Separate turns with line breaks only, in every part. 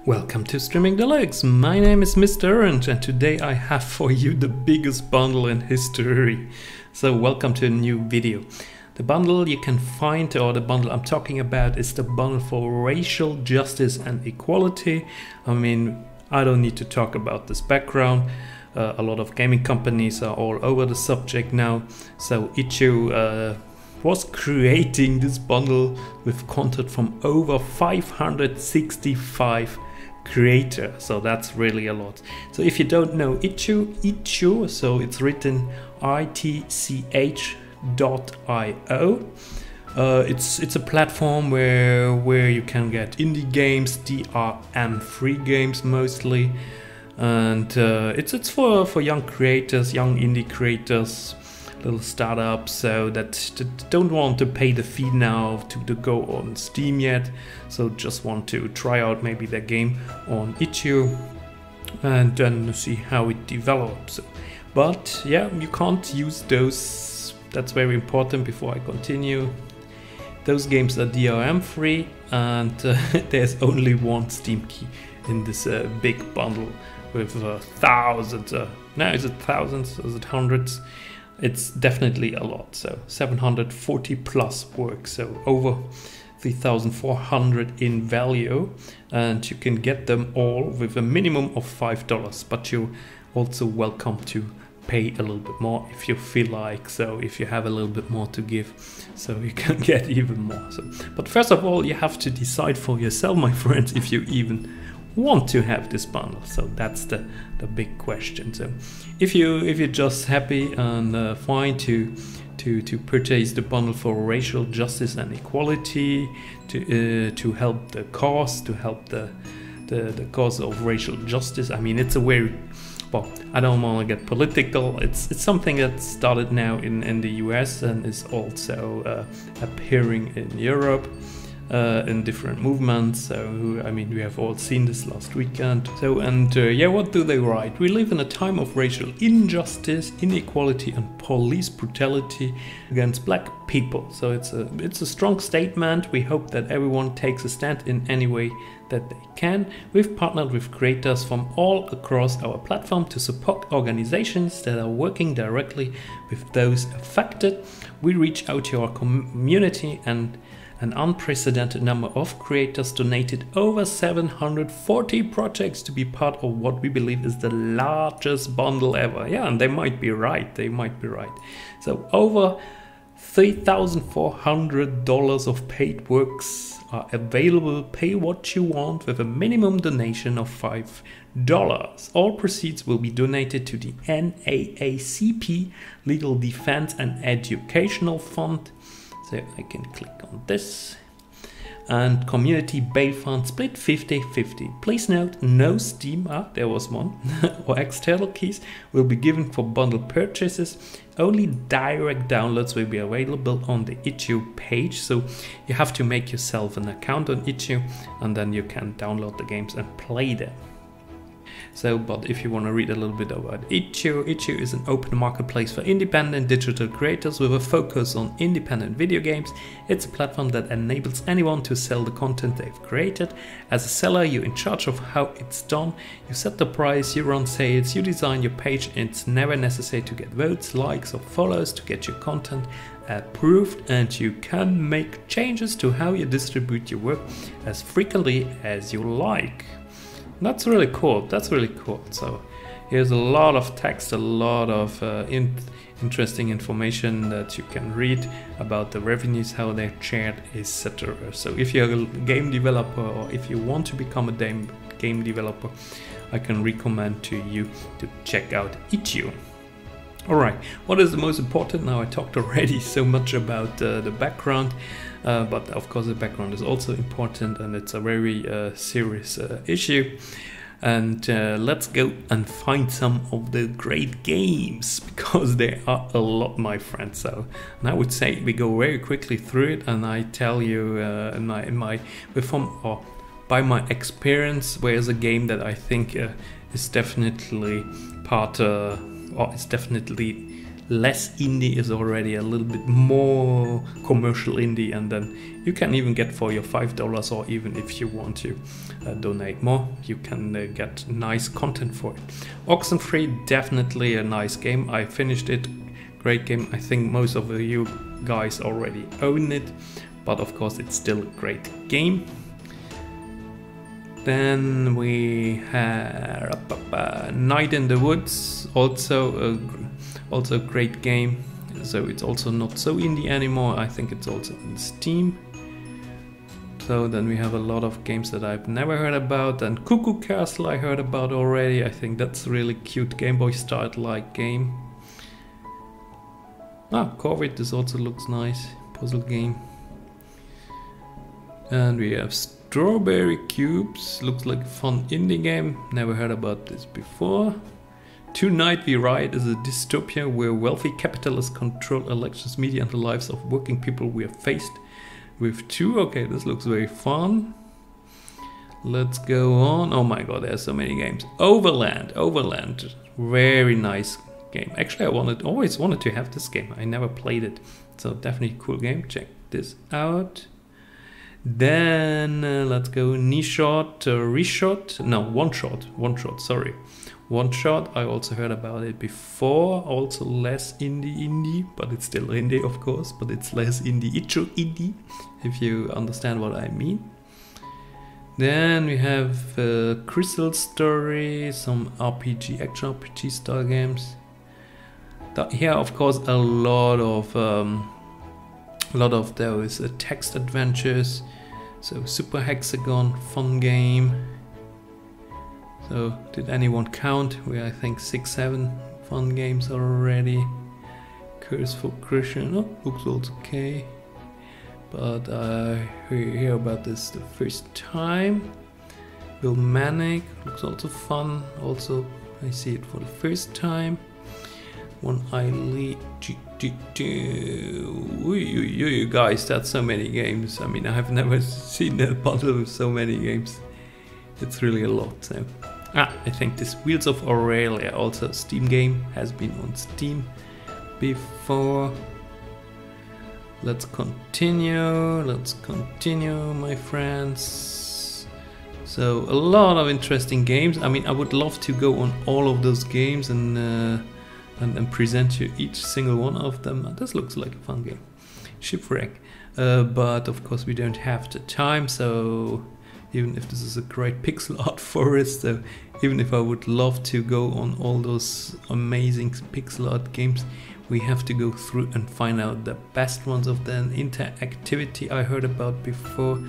Welcome to Streaming Deluxe. My name is Mr. Orange and today I have for you the biggest bundle in history. So welcome to a new video. The bundle you can find, or the bundle I'm talking about, is the bundle for racial justice and equality. I mean, I don't need to talk about this background. A lot of gaming companies are all over the subject now. So itchio was creating this bundle with content from over 565 creator, so that's really a lot. So if you don't know itchio, so it's written itch.io. It's a platform where you can get indie games, DRM free games mostly, and it's for young creators, young indie creators, little startups, so that don't want to pay the fee now to go on Steam yet, so just want to try out maybe their game on itchio and then see how it develops. But yeah, you can't use those, that's very important before I continue. Those games are DRM free, and there's only one Steam key in this big bundle with thousands, no, is it thousands, is it hundreds? It's definitely a lot, so 740 plus works, so over 3,400 in value, and you can get them all with a minimum of $5, but you're also welcome to pay a little bit more if you feel like, so if you have a little bit more to give, so you can get even more. So, but first of all, you have to decide for yourself, my friends, if you even want to have this bundle. So that's the big question. So if you're just happy and fine to purchase the bundle for racial justice and equality, to help the cause, to help the cause of racial justice. I mean, it's a very, well, I don't want to get political. It's something that started now in the US and is also appearing in Europe. In different movements, so I mean, we have all seen this last weekend. So, and yeah, what do they write? We live in a time of racial injustice, inequality and police brutality against black people. So it's a strong statement. We hope that everyone takes a stand in any way that they can. We've partnered with creators from all across our platform to support organizations that are working directly with those affected. We reach out to our community, and an unprecedented number of creators donated over 740 projects to be part of what we believe is the largest bundle ever. Yeah, and they might be right, So over $3,400 of paid works are available. Pay what you want with a minimum donation of $5. All proceeds will be donated to the NAACP Legal Defense and Educational Fund. So I can click on this, and community bail fund split 50-50. Please note, no Steam, there was one, or external keys will be given for bundle purchases. Only direct downloads will be available on the itchio page. So you have to make yourself an account on itchio, and then you can download the games and play them. So, but if you want to read a little bit about itchio is an open marketplace for independent digital creators with a focus on independent video games. It's a platform that enables anyone to sell the content they've created. As a seller, you're in charge of how it's done. You set the price, you run sales, you design your page. It's never necessary to get votes, likes or follows to get your content approved, and you can make changes to how you distribute your work as frequently as you like. That's really cool. So here's a lot of text, a lot of interesting information that you can read about the revenues, how they're shared, etc. So if you're a game developer, or if you want to become a game developer, I can recommend to you to check out itchio. Alright, what is the most important? Now I talked already so much about the background, but of course the background is also important, and it's a very serious issue. And let's go and find some of the great games, because there are a lot, my friends. So, and I would say we go very quickly through it, and I tell you by my experience, where's a game that I think is definitely part. Or it's definitely less indie is already a little bit more commercial indie, and then you can even get for your $5, or even if you want to donate more, you can get nice content for it. Oxenfree, definitely a nice game. I finished it, great game. I think most of you guys already own it, but of course it's still a great game. Then we have Night in the Woods, also a great game. So it's also not so indie anymore. I think it's also on Steam. So then we have a lot of games that I've never heard about. And Cuckoo Castle I heard about already. I think that's a really cute Game Boy style-like game. Corvid, this also looks nice. Puzzle game. And we have Strawberry Cubes, looks like a fun indie game, never heard about this before. Tonight We Ride is a dystopia where wealthy capitalists control elections, media and the lives of working people. We are faced with two. Okay, this looks very fun. Let's go on. Oh my god, there's so many games. Overland, very nice game. Actually, I always wanted to have this game. I never played it, so definitely a cool game. Check this out. Then let's go OneShot, sorry. OneShot, I also heard about it before, also less indie, but it's still indie of course, but it's less itchio indie, if you understand what I mean. Then we have Crystal Story, some RPG, action RPG style games. Here of course a lot of those text adventures. So Super Hexagon, fun game. So did anyone count? We I think 6-7 fun games already. Curse for Christian, looks also okay. But I hear about this the first time. Bill Manic looks also fun. Also I see it for the first time. One Eye Lead. You guys, that's so many games. I mean, I've never seen a bundle with so many games. It's really a lot. So, I think this Wheels of Aurelia, also a Steam game, has been on Steam before. Let's continue, my friends. So, a lot of interesting games. I mean, I would love to go on all of those games and present you each single one of them. This looks like a fun game. Shipwreck. But of course we don't have the time, so even if this is a great pixel art forest, so even if I would love to go on all those amazing pixel art games, we have to go through and find out the best ones of them. Interactivity I heard about before.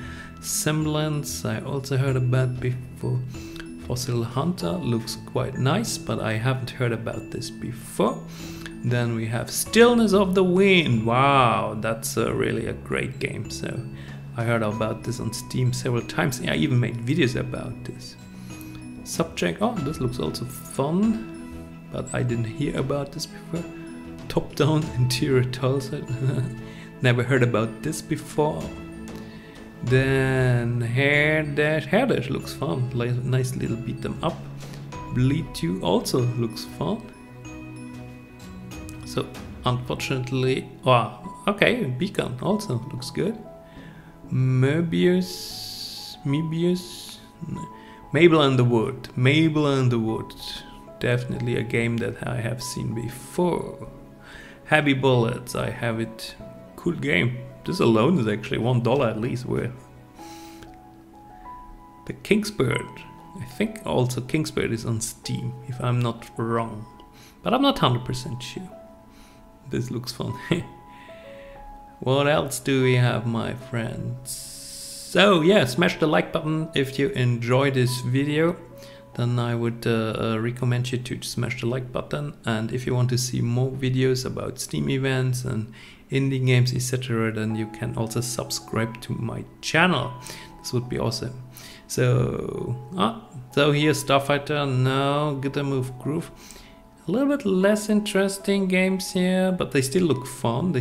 Semblance I also heard about before. Fossil Hunter looks quite nice, but I haven't heard about this before. Then we have Stillness of the Wind. Wow, that's really a great game. So I heard about this on Steam several times. I even made videos about this. Subject, this looks also fun, but I didn't hear about this before. Top-down interior tiles. Never heard about this before. Then Hair Dash looks fun, nice little beat them up. Bleed 2 also looks fun. So unfortunately, okay, Beacon also looks good. Möbius, Mabel and the Wood, definitely a game that I have seen before. Heavy Bullets, I have it, cool game. This alone is actually $1 at least worth. The Kingsbird. I think also Kingsbird is on Steam, if I'm not wrong. But I'm not 100% sure. This looks fun. What else do we have, my friends? So yeah, smash the like button if you enjoyed this video. Then I would recommend you to smash the like button. And if you want to see more videos about Steam events and indie games, etc., then you can also subscribe to my channel. This would be awesome. So here's Starfighter. No, Get a Move Groove. A little bit less interesting games here, but they still look fun.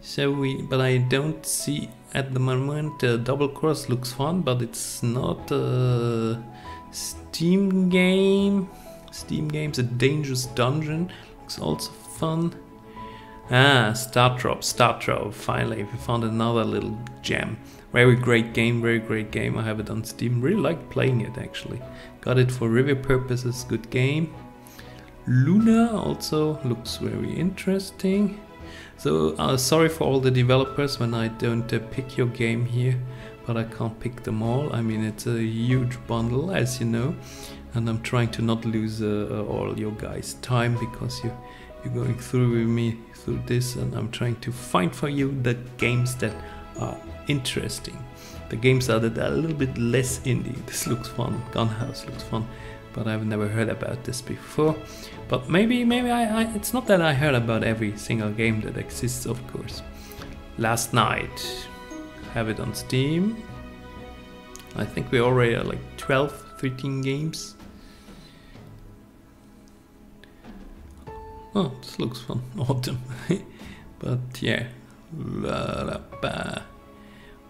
So but I don't see at the moment. Double Cross looks fun, but it's not a Steam game. Steam game's A Dangerous Dungeon Looks also fun. Ah, Start Drop. Finally, we found another little gem. Very great game, very great game. I have it on Steam. Really like playing it actually. Got it for review purposes. Good game. Luna also looks very interesting. So sorry for all the developers when I don't pick your game here, but I can't pick them all. I mean, it's a huge bundle, as you know, and I'm trying to not lose all your guys' time, because you're going through with me through this, and I'm trying to find for you the games that are interesting. The games that are a little bit less indie. This looks fun. Gunhouse looks fun, but I've never heard about this before. But maybe it's not that I heard about every single game that exists, of course. Last Night, have it on Steam. I think we already are like 12, 13 games. Oh, this looks fun. Autumn. But yeah.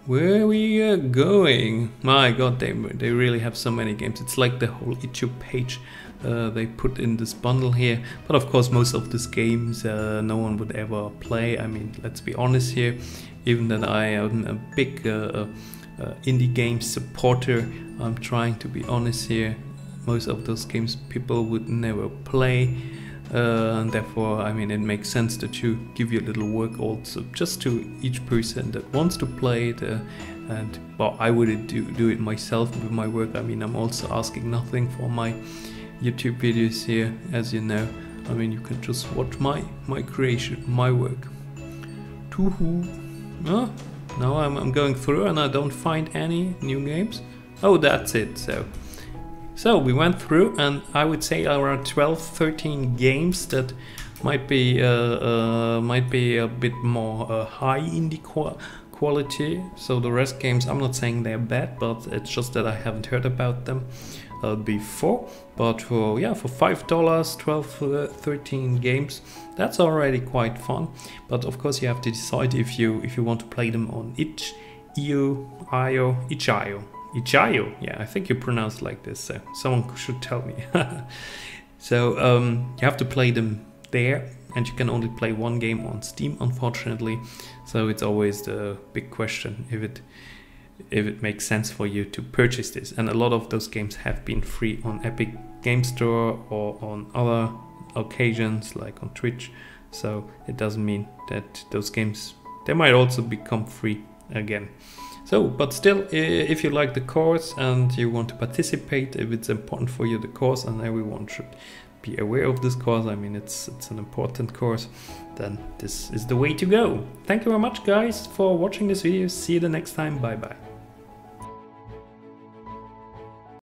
Where we are going? My god, they really have so many games. It's like the whole itchio page they put in this bundle here. But of course, most of these games no one would ever play. I mean, let's be honest here. Even that I am a big indie game supporter, I'm trying to be honest here. Most of those games people would never play. And therefore, I mean, it makes sense that you give your little work also just to each person that wants to play it. And well, I wouldn't do it myself with my work. I mean, I'm also asking nothing for my YouTube videos here, as you know. I mean, you can just watch my creation, my work. Oh, now I'm going through and I don't find any new games. Oh, that's it. So we went through, and I would say around 12, 13 games that might be a bit more high indie quality. So the rest games, I'm not saying they're bad, but it's just that I haven't heard about them before. But for $5, 12, 13 games, that's already quite fun. But of course, you have to decide if you want to play them on itchio. Yeah, I think you pronounce it like this, so someone should tell me. So you have to play them there, and you can only play one game on Steam, unfortunately. So it's always the big question if it makes sense for you to purchase this. And a lot of those games have been free on Epic Game Store or on other occasions like on Twitch. So it doesn't mean that those games, they might also become free again. So, but still, if you like the course and you want to participate, if it's important for you, the course, and everyone should be aware of this course, I mean, it's an important course, then this is the way to go. Thank you very much, guys, for watching this video. See you the next time. Bye bye.